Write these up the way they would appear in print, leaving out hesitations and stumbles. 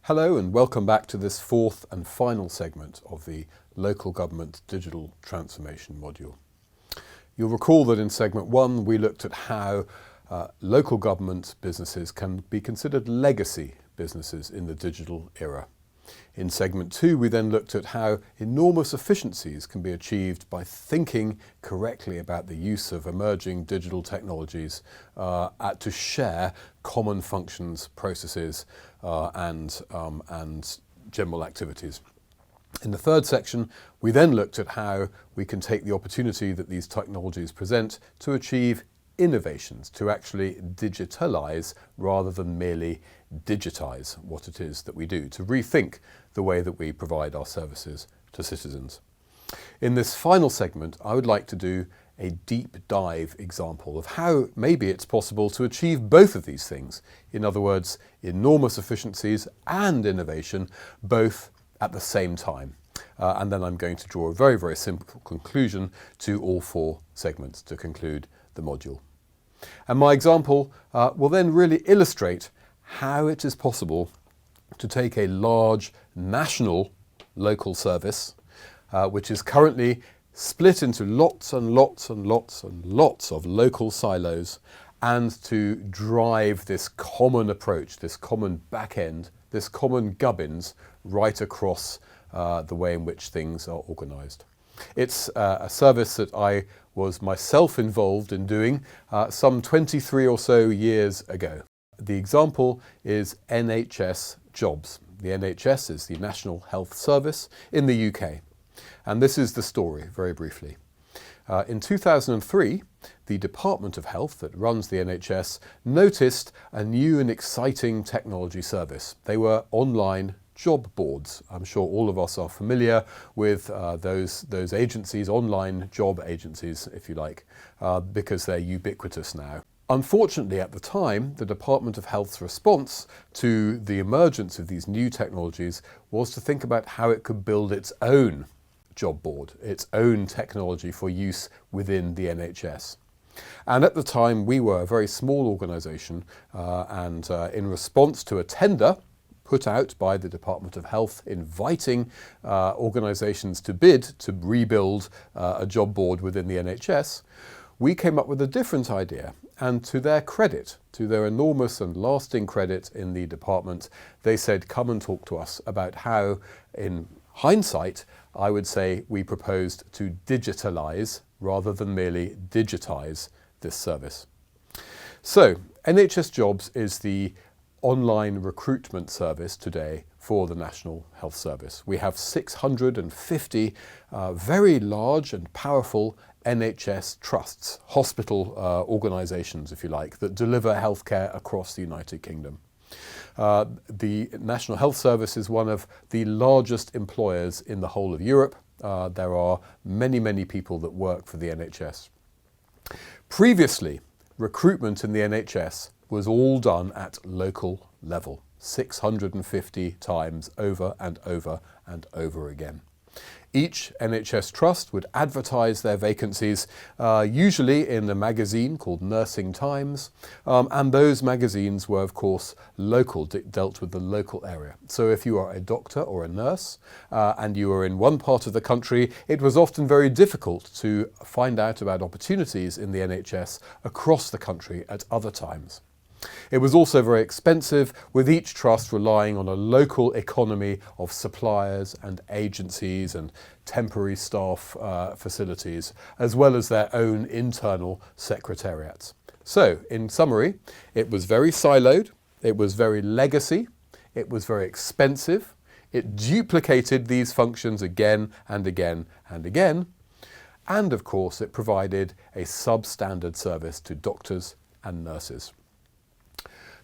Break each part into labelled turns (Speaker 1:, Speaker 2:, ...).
Speaker 1: Hello and welcome back to this fourth and final segment of the Local Government Digital Transformation module. You'll recall that in segment one we looked at how local government businesses can be considered legacy businesses in the digital era. In segment two we then looked at how enormous efficiencies can be achieved by thinking correctly about the use of emerging digital technologies to share common functions, processes and general activities. In the third section, we then looked at how we can take the opportunity that these technologies present to achieve innovations, to actually digitalize rather than merely digitize what it is that we do, to rethink the way that we provide our services to citizens. In this final segment, I would like to do a deep dive example of how maybe it's possible to achieve both of these things. In other words, enormous efficiencies and innovation, both at the same time. And then I'm going to draw a very, very simple conclusion to all four segments to conclude the module. And my example will then really illustrate how it is possible to take a large national local service, which is currently split into lots and lots and lots and lots of local silos, and to drive this common approach, this common back end, this common gubbins right across the way in which things are organised. It's a service that I was myself involved in doing some 23 or so years ago. The example is NHS Jobs. The NHS is the National Health Service in the UK. And this is the story, very briefly. In 2003, the Department of Health that runs the NHS noticed a new and exciting technology service. They were online job boards. I'm sure all of us are familiar with those agencies, online job agencies, if you like, because they're ubiquitous now. Unfortunately, at the time, the Department of Health's response to the emergence of these new technologies was to think about how it could build its own job board, its own technology for use within the NHS. And at the time, we were a very small organisation, and in response to a tender put out by the Department of Health inviting organisations to bid to rebuild a job board within the NHS, we came up with a different idea. And to their credit, to their enormous and lasting credit in the department, they said, come and talk to us about how, in hindsight, I would say we proposed to digitalise rather than merely digitise this service. So, NHS Jobs is the online recruitment service today for the National Health Service. We have 650 very large and powerful NHS trusts, hospital organisations, if you like, that deliver healthcare across the United Kingdom. The National Health Service is one of the largest employers in the whole of Europe. There are many, many people that work for the NHS. Previously, recruitment in the NHS was all done at local level, 650 times over and over and over again. Each NHS trust would advertise their vacancies, usually in a magazine called Nursing Times, and those magazines were of course local, dealt with the local area. So if you are a doctor or a nurse and you are in one part of the country, it was often very difficult to find out about opportunities in the NHS across the country at other times. It was also very expensive, with each trust relying on a local economy of suppliers and agencies and temporary staff facilities, as well as their own internal secretariats. So, in summary, it was very siloed, it was very legacy, it was very expensive, it duplicated these functions again and again and again, and of course it provided a substandard service to doctors and nurses.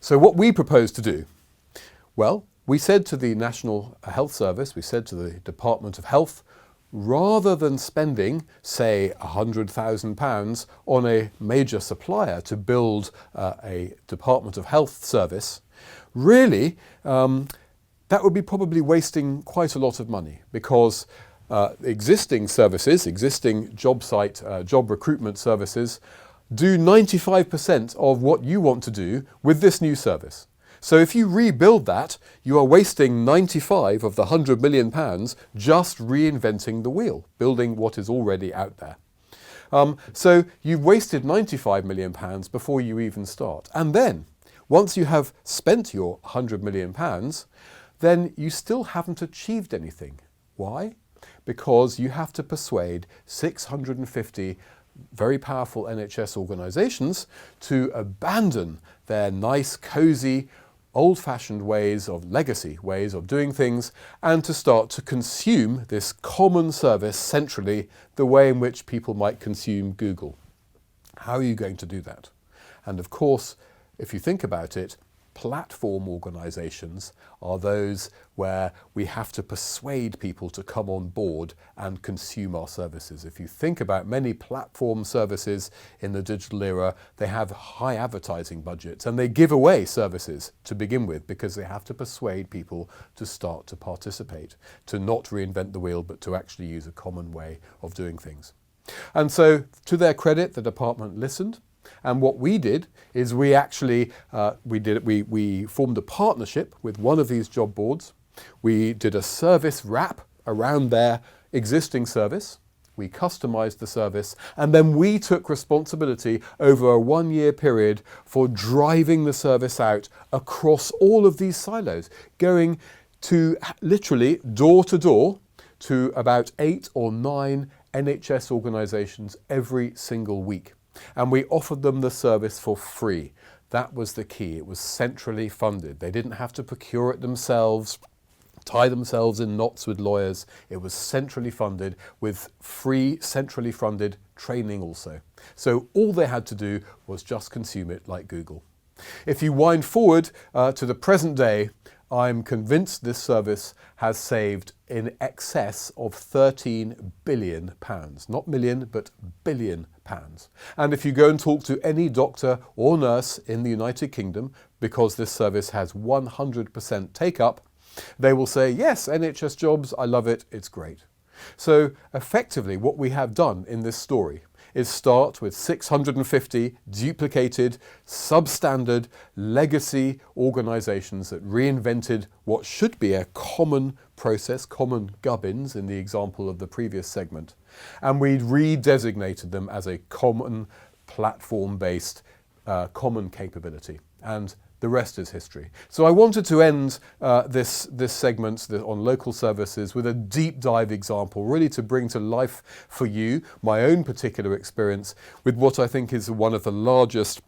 Speaker 1: So what we proposed to do? Well, we said to the National Health Service, we said to the Department of Health, rather than spending, say, £100,000 on a major supplier to build a Department of Health service, really, that would be probably wasting quite a lot of money, because existing services, existing job recruitment services, do 95% of what you want to do with this new service. So if you rebuild that, you are wasting 95 of the £100 million just reinventing the wheel, building what is already out there. So you've wasted £95 million before you even start. And then, once you have spent your £100 million, then you still haven't achieved anything. Why? Because you have to persuade 650 very powerful NHS organisations to abandon their nice, cosy, old-fashioned ways of legacy, ways of doing things, and to start to consume this common service centrally, the way in which people might consume Google. How are you going to do that? And of course, if you think about it, platform organisations are those where we have to persuade people to come on board and consume our services. If you think about many platform services in the digital era, they have high advertising budgets and they give away services to begin with because they have to persuade people to start to participate, to not reinvent the wheel, but to actually use a common way of doing things. And so, to their credit, the department listened. And what we did is we actually we formed a partnership with one of these job boards. We did a service wrap around their existing service. We customized the service, and then we took responsibility over a 1-year period for driving the service out across all of these silos, going to literally door to door to about 8 or 9 NHS organisations every single week. And we offered them the service for free. That was the key. It was centrally funded. They didn't have to procure it themselves, tie themselves in knots with lawyers. It was centrally funded with free, centrally funded training also. So all they had to do was just consume it like Google. If you wind forward to the present day, I'm convinced this service has saved in excess of £13 billion. Not million, but £billion. And if you go and talk to any doctor or nurse in the United Kingdom, because this service has 100% take-up, they will say, yes, NHS jobs, I love it, it's great. So effectively what we have done in this story is start with 650 duplicated, substandard, legacy organisations that reinvented what should be a common process, common gubbins in the example of the previous segment. And we redesignated them as a common platform-based common capability. And the rest is history. So I wanted to end this segment on local services with a deep dive example, really to bring to life for you my own particular experience with what I think is one of the largest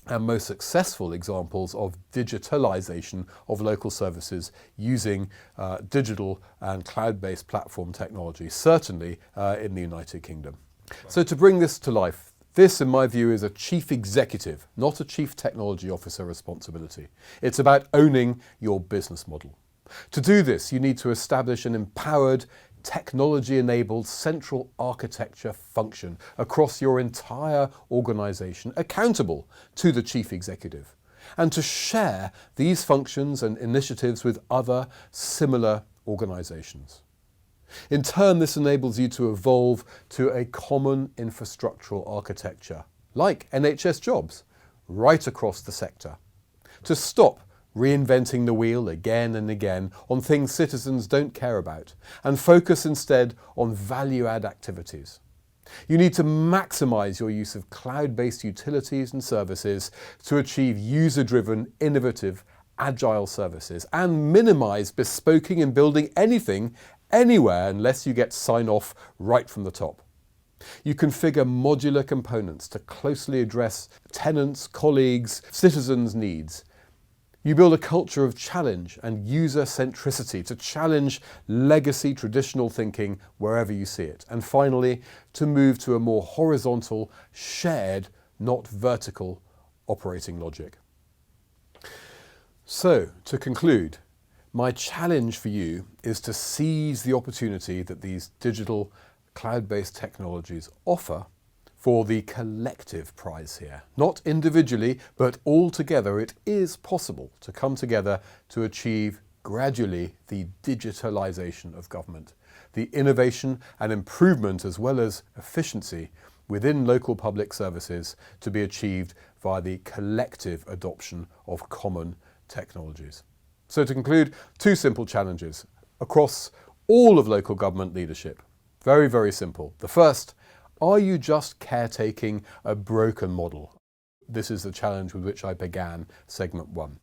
Speaker 1: and most successful examples of digitalization of local services using digital and cloud-based platform technology, certainly in the United Kingdom. So to bring this to life, this, in my view, is a chief executive, not a chief technology officer responsibility. It's about owning your business model. To do this, you need to establish an empowered, technology-enabled central architecture function across your entire organisation, accountable to the chief executive, and to share these functions and initiatives with other similar organisations. In turn, this enables you to evolve to a common infrastructural architecture, like NHS jobs, right across the sector. To stop reinventing the wheel again and again on things citizens don't care about, and focus instead on value-add activities. You need to maximise your use of cloud-based utilities and services to achieve user-driven, innovative, agile services, and minimise bespoking and building anything anywhere unless you get sign-off right from the top. You configure modular components to closely address tenants, colleagues, citizens' needs. You build a culture of challenge and user centricity to challenge legacy traditional thinking wherever you see it. And finally, to move to a more horizontal, shared, not vertical operating logic. So, to conclude, my challenge for you is to seize the opportunity that these digital cloud-based technologies offer for the collective prize here. Not individually, but all together. It is possible to come together to achieve gradually the digitalization of government, the innovation and improvement as well as efficiency within local public services to be achieved via the collective adoption of common technologies. So to conclude, two simple challenges across all of local government leadership. Very, very simple. The first, are you just caretaking a broken model? This is the challenge with which I began segment 1.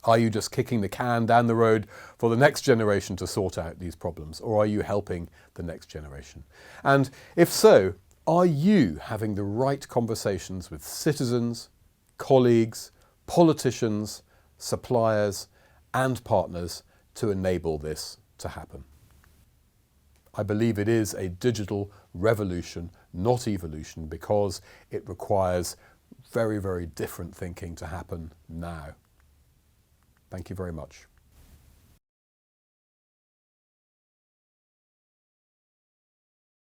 Speaker 1: Are you just kicking the can down the road for the next generation to sort out these problems, or are you helping the next generation? And if so, are you having the right conversations with citizens, colleagues, politicians, suppliers, and partners to enable this to happen? I believe it is a digital revolution, not evolution, because it requires very, very different thinking to happen now. Thank you very much.